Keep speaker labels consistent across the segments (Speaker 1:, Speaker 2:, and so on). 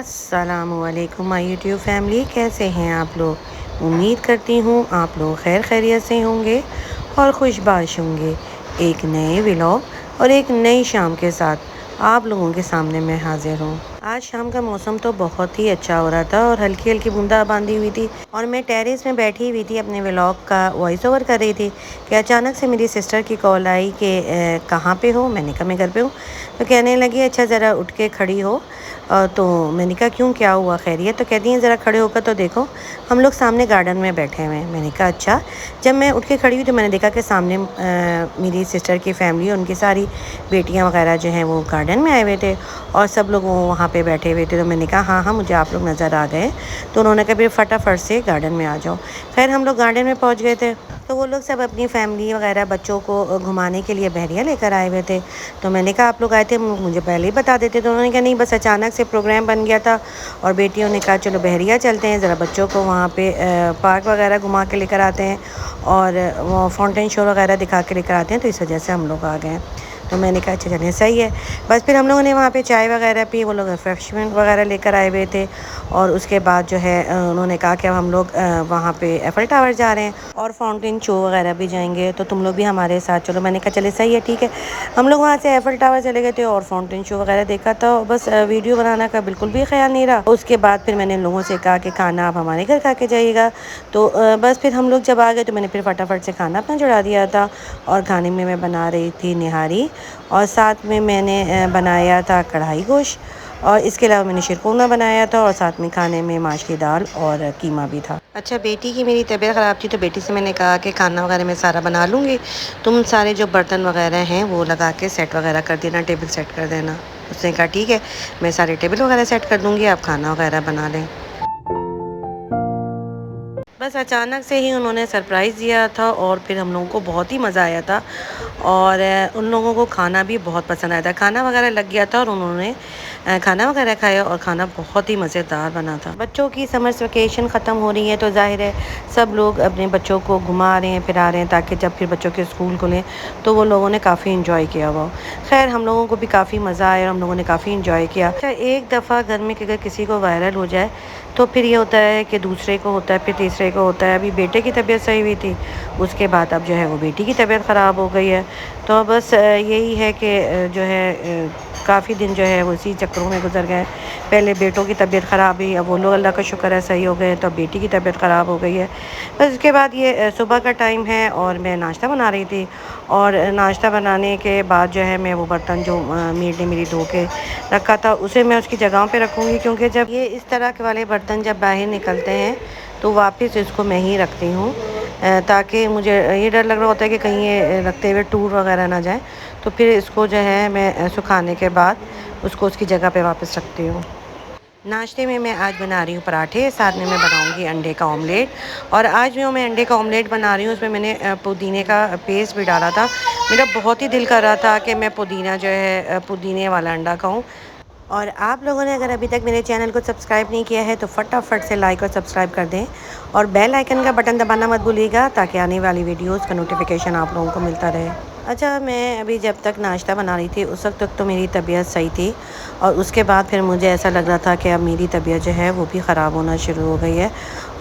Speaker 1: अस्सलामुअलैकुम my YouTube family, कैसे हैं आप लोग। उम्मीद करती हूँ आप लोग खैर खैरियत से होंगे और खुशबाश होंगे। एक नए व्लॉग और एक नई शाम के साथ आप लोगों के सामने मैं हाजिर हूँ। आज शाम का मौसम तो बहुत ही अच्छा हो रहा था और हल्की हल्की बूंदाबांदी हुई थी और मैं टेरेस में बैठी हुई थी, अपने व्लॉग का वॉइस ओवर कर रही थी कि अचानक से मेरी सिस्टर की कॉल आई कि कहाँ पे हो। मैंने कहा मैं घर पे हूँ। तो कहने लगी अच्छा ज़रा उठ के खड़ी हो। तो मैंने कहा क्यों, क्या हुआ, खैरियत। तो कहती हैं ज़रा खड़े होकर तो देखो, हम लोग सामने गार्डन में बैठे हुए हैं। मैंने कहा अच्छा। जब मैं उठ के खड़ी हुई तो मैंने देखा कि सामने मेरी सिस्टर की फैमिली, उनकी सारी बेटियां वगैरह जो हैं वो गार्डन में आए हुए थे और सब लोग वहाँ पे बैठे हुए थे। तो मैंने कहा हाँ हाँ मुझे आप लोग नज़र आ गए। तो उन्होंने कहा फिर फटाफट से गार्डन में आ जाओ। खैर हम लोग गार्डन में पहुँच गए थे तो वो लोग सब अपनी फैमिली वगैरह बच्चों को घुमाने के लिए बहरिया लेकर आए हुए थे। तो मैंने कहा आप लोग आए थे, मुझे पहले ही बता देते। तो उन्होंने कहा नहीं, बस अचानक से प्रोग्राम बन गया था और बेटियों ने कहा चलो बहरिया चलते हैं, ज़रा बच्चों को वहाँ पे पार्क वगैरह घुमा के लेकर आते हैं और वो फाउंटेन शो वगैरह दिखा के लेकर आते हैं। तो इस वजह से हम लोग आ गए। तो मैंने कहा अच्छा चलिए सही है। बस फिर हम लोगों ने वहाँ पे चाय वगैरह पी, वो लोग रिफ्रेशमेंट वगैरह लेकर आए हुए थे और उसके बाद जो है उन्होंने कहा कि अब हम लोग वहाँ पे एफल टावर जा रहे हैं और फाउंटेन शो वगैरह भी जाएंगे, तो तुम लोग भी हमारे साथ चलो। मैंने कहा चले सही है ठीक है। हम लोग वहाँ से एफल टावर चले गए थे और फाउंटेन शो वगैरह देखा था। बस वीडियो बनाने का बिल्कुल भी ख्याल नहीं रहा। उसके बाद फिर मैंने लोगों से कहा कि खाना आप हमारे घर खा के जाइएगा। तो बस फिर हम लोग जब आ गए तो मैंने फिर फटाफट से खाना अपना चढ़ा दिया था और खाने में मैं बना रही थी निहारी और साथ में मैंने बनाया था कढ़ाई गोश्त और इसके अलावा मैंने शिरकुना बनाया था और साथ में खाने में माश की दाल और कीमा भी था। अच्छा, बेटी की मेरी तबीयत ख़राब थी तो बेटी से मैंने कहा कि खाना वगैरह मैं सारा बना लूँगी, तुम सारे जो बर्तन वगैरह हैं वो लगा के सेट वगैरह कर देना, टेबल सेट कर देना। उसने कहा ठीक है, मैं सारे टेबल वगैरह सेट कर दूँगी, आप खाना वगैरह बना लें। बस अचानक से ही उन्होंने सरप्राइज़ दिया था और फिर हम लोगों को बहुत ही मज़ा आया था और उन लोगों को खाना भी बहुत पसंद आया था। खाना वगैरह लग गया था और उन्होंने खाना वगैरह खाया और खाना बहुत ही मज़ेदार बना था। बच्चों की समर वेकेशन ख़त्म हो रही है तो ज़ाहिर है सब लोग अपने बच्चों को घुमा रहे हैं, फिरा रहे हैं ताकि जब फिर बच्चों के स्कूल खुलें तो वो लोगों ने काफ़ी इंजॉय किया हुआ हो। खैर हम लोगों को भी काफ़ी मज़ा आया और हम लोगों ने काफ़ी इंजॉय किया। अच्छा, एक दफ़ा घर में अगर किसी को वायरल हो जाए तो फिर ये होता है कि दूसरे को होता है, फिर तीसरे को होता है। अभी बेटे की तबीयत सही हुई थी, उसके बाद अब जो है वो बेटी की तबीयत ख़राब हो गई है। तो बस यही है कि जो है काफ़ी दिन जो है वो इसी चक्करों में गुजर गए। पहले बेटों की तबीयत ख़राब हुई, अब वो लोग अल्लाह का शुक्र है सही हो गए, तो अब बेटी की तबीयत ख़राब हो गई है। बस इसके बाद ये सुबह का टाइम है और मैं नाश्ता बना रही थी और नाश्ता बनाने के बाद जो है मैं वो बर्तन जो मेड ने मेरी धो के रखा था उसे मैं उसकी जगहों पे रखूँगी, क्योंकि जब ये इस तरह के वाले बर्तन जब बाहर निकलते हैं तो वापस इसको मैं ही रखती हूँ ताकि मुझे ये डर लग रहा होता है कि कहीं ये रखते हुए टूट वगैरह ना जाए। तो फिर इसको जो है मैं सुखाने के बाद उसको उसकी जगह पे वापस रखती हूँ। नाश्ते में मैं आज बना रही हूँ पराठे, साथ में मैं बनाऊँगी अंडे का ऑमलेट। और आज जो मैं अंडे का ऑमलेट बना रही हूँ उसमें मैंने पुदीने का पेस्ट भी डाला था। मेरा बहुत ही दिल कर रहा था कि मैं पुदीना जो है पुदीने वाला अंडा खाऊँ। और आप लोगों ने अगर अभी तक मेरे चैनल को सब्सक्राइब नहीं किया है तो फटाफट से लाइक और सब्सक्राइब कर दें और बेल आइकन का बटन दबाना मत भूलिएगा ताकि आने वाली वीडियोस का नोटिफिकेशन आप लोगों को मिलता रहे। अच्छा, मैं अभी जब तक नाश्ता बना रही थी उस वक्त तक तो मेरी तबीयत सही थी और उसके बाद फिर मुझे ऐसा लग रहा था कि अब मेरी तबीयत जो है वो भी ख़राब होना शुरू हो गई है।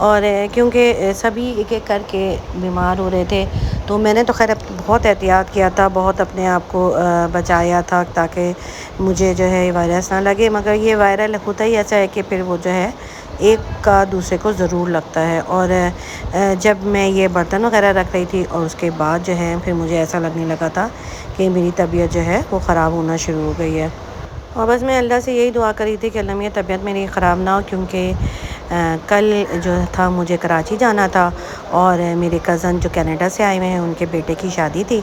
Speaker 1: और क्योंकि सभी एक एक करके बीमार हो रहे थे तो मैंने तो खैर बहुत एहतियात किया था, बहुत अपने आप को बचाया था ताकि मुझे जो है वायरस ना लगे। मगर ये वायरल होता ही ऐसा है कि फिर वो जो है एक का दूसरे को ज़रूर लगता है। और जब मैं ये बर्तन वगैरह रख रही थी और उसके बाद जो है फिर मुझे ऐसा लगने लगा था कि मेरी तबीयत जो है वो ख़राब होना शुरू हो गई है। और बस मैं अल्लाह से यही दुआ करी थी कि अल्लाह मेरी तबीयत मेरी ख़राब ना हो, क्योंकि कल जो था मुझे कराची जाना था और मेरे कज़न जो कनाडा से आए हुए हैं उनके बेटे की शादी थी।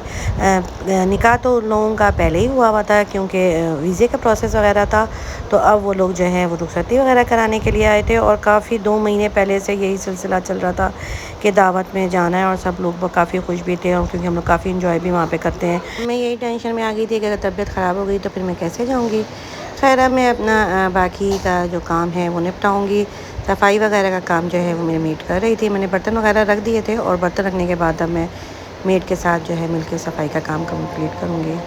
Speaker 1: निकाह तो उन लोगों का पहले ही हुआ था क्योंकि वीज़े का प्रोसेस वगैरह था। तो अब वो लोग जो हैं वो रुखसती वगैरह कराने के लिए आए थे और काफ़ी 2 महीने पहले से यही सिलसिला चल रहा था कि दावत में जाना है और सब लोग काफ़ी खुश भी थे और क्योंकि हम लोग काफ़ी इंजॉय भी वहाँ पे करते हैं। मैं यही टेंशन में आ गई थी कि अगर तबीयत ख़राब हो गई तो फिर मैं कैसे जाऊँगी। खैर अब मैं अपना बाकी का जो काम है वो निपटाऊँगी। सफाई वगैरह का काम जो है वो मेरी मेड कर रही थी। मैंने बर्तन वगैरह रख दिए थे और बर्तन रखने के बाद अब मैं मेड के साथ जो है मिलकर सफाई का काम कंप्लीट करूँगी।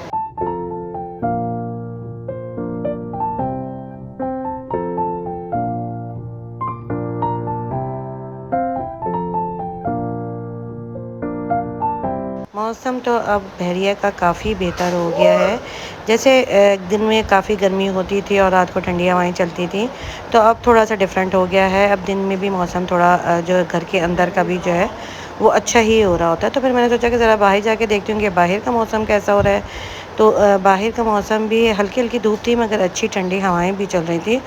Speaker 1: मौसम तो अब बहरिया का काफ़ी बेहतर हो गया है। जैसे दिन में काफ़ी गर्मी होती थी और रात को ठंडी हवाएँ चलती थी, तो अब थोड़ा-सा डिफरेंट हो गया है। अब दिन में भी मौसम थोड़ा जो है घर के अंदर का भी जो है, वो अच्छा ही हो रहा होता है। तो फिर मैंने सोचा कि ज़रा बाहर जाके देखती हूँ कि बाहर का मौसम कैसा हो रहा है। तो बाहर का मौसम भी हल्की-हल्की धूप थी मगर अच्छी ठंडी हवाएँ भी चल रही थी।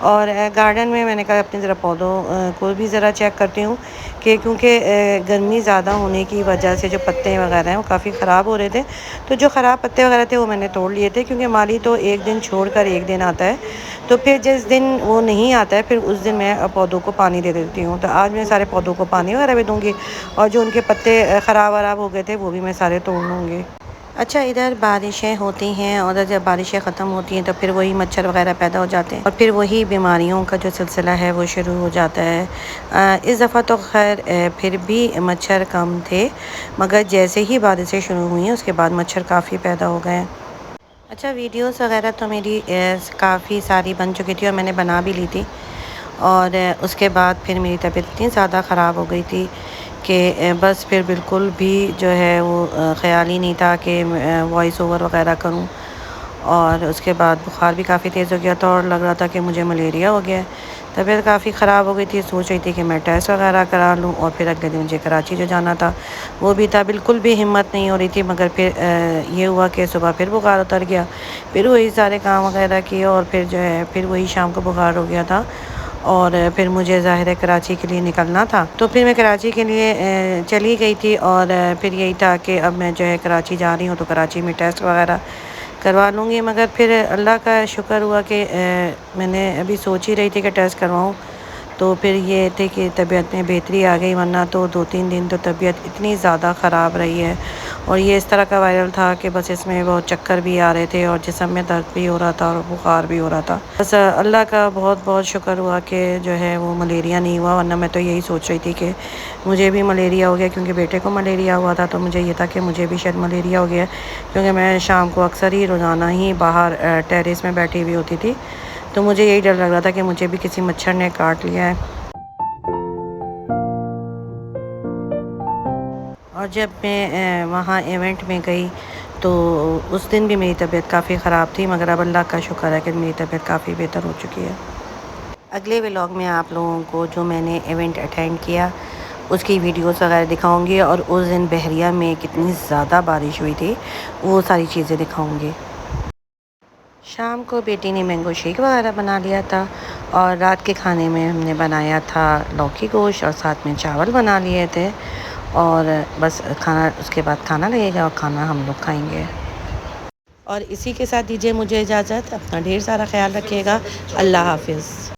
Speaker 1: और गार्डन में मैंने कहा अपने ज़रा पौधों को भी ज़रा चेक करती हूँ कि क्योंकि गर्मी ज़्यादा होने की वजह से जो पत्ते वगैरह हैं वो काफ़ी ख़राब हो रहे थे। तो जो ख़राब पत्ते वगैरह थे वो मैंने तोड़ लिए थे क्योंकि माली तो 1 दिन छोड़कर 1 दिन आता है। तो फिर जिस दिन वो नहीं आता है फिर उस दिन मैं पौधों को पानी दे देती हूँ। तो आज मैं सारे पौधों को पानी वगैरह भी दूँगी और जो उनके पत्ते ख़राब-वराब हो गए थे वो भी मैं सारे तोड़ लूँगी। अच्छा, इधर बारिशें होती हैं और जब बारिशें ख़त्म होती हैं तो फिर वही मच्छर वग़ैरह पैदा हो जाते हैं और फिर वही बीमारियों का जो सिलसिला है वो शुरू हो जाता है। इस दफ़ा तो ख़ैर फिर भी मच्छर कम थे, मगर जैसे ही बारिशें शुरू हुई हैं उसके बाद मच्छर काफ़ी पैदा हो गए हैं। अच्छा, वीडियोज़ वग़ैरह तो मेरी काफ़ी सारी बन चुकी थी और मैंने बना भी ली थी। और उसके बाद फिर मेरी तबीयत इतनी ज़्यादा ख़राब हो गई थी कि बस फिर बिल्कुल भी जो है वो ख़्याल ही नहीं था कि वॉइस ओवर वग़ैरह करूँ। और उसके बाद बुखार भी काफ़ी तेज़ हो गया था और लग रहा था कि मुझे मलेरिया हो गया है। तबीयत काफ़ी ख़राब हो गई थी, सोच रही थी कि मैं टेस्ट वग़ैरह करा लूँ और फिर अगले दिन मुझे कराची जो जाना था वो भी था। बिल्कुल भी हिम्मत नहीं हो रही थी मगर फिर ये हुआ कि सुबह फिर बुखार उतर गया। फिर वही सारे काम वग़ैरह किए और फिर जो है फिर वही शाम को बुखार हो गया था। और फिर मुझे ज़ाहिर है कराची के लिए निकलना था, तो फिर मैं कराची के लिए चली गई थी और फिर यही था कि अब मैं जो है कराची जा रही हूँ तो कराची में टेस्ट वग़ैरह करवा लूँगी। मगर फिर अल्लाह का शुक्र हुआ कि मैंने अभी सोच ही रही थी कि टेस्ट करवाऊँ, तो फिर ये थे कि तबीयत में बेहतरी आ गई, वरना तो 2-3 दिन तो तबीयत इतनी ज़्यादा ख़राब रही है। और ये इस तरह का वायरल था कि बस इसमें बहुत चक्कर भी आ रहे थे और जिस्म में दर्द भी हो रहा था और बुखार भी हो रहा था। बस अल्लाह का बहुत-बहुत शुक्र हुआ कि जो है वो मलेरिया नहीं हुआ, वरना मैं तो यही सोच रही थी कि मुझे भी मलेरिया हो गया, क्योंकि बेटे को मलेरिया हुआ था तो मुझे ये था कि मुझे भी शायद मलेरिया हो गया है। क्योंकि मैं शाम को अक्सर ही रोज़ाना ही बाहर टेरेस में बैठी हुई होती थी, तो मुझे यही डर लग रहा था कि मुझे भी किसी मच्छर ने काट लिया है। और जब मैं वहाँ इवेंट में गई तो उस दिन भी मेरी तबीयत काफ़ी ख़राब थी, मगर अब अल्लाह का शुक्र है कि मेरी तबीयत काफ़ी बेहतर हो चुकी है। अगले व्लॉग में आप लोगों को जो मैंने इवेंट अटेंड किया उसकी वीडियोस वगैरह दिखाऊंगी और उस दिन बहरिया में कितनी ज़्यादा बारिश हुई थी वो सारी चीज़ें दिखाऊंगी। शाम को बेटी ने मैंगो शेक वगैरह बना लिया था और रात के खाने में हमने बनाया था लौकी गोश्त और साथ में चावल बना लिए थे। और बस खाना उसके बाद खाना लगेगा और खाना हम लोग खाएंगे। और इसी के साथ दीजिए मुझे इजाज़त। अपना ढेर सारा ख्याल रखिएगा। अल्लाह हाफ़िज़।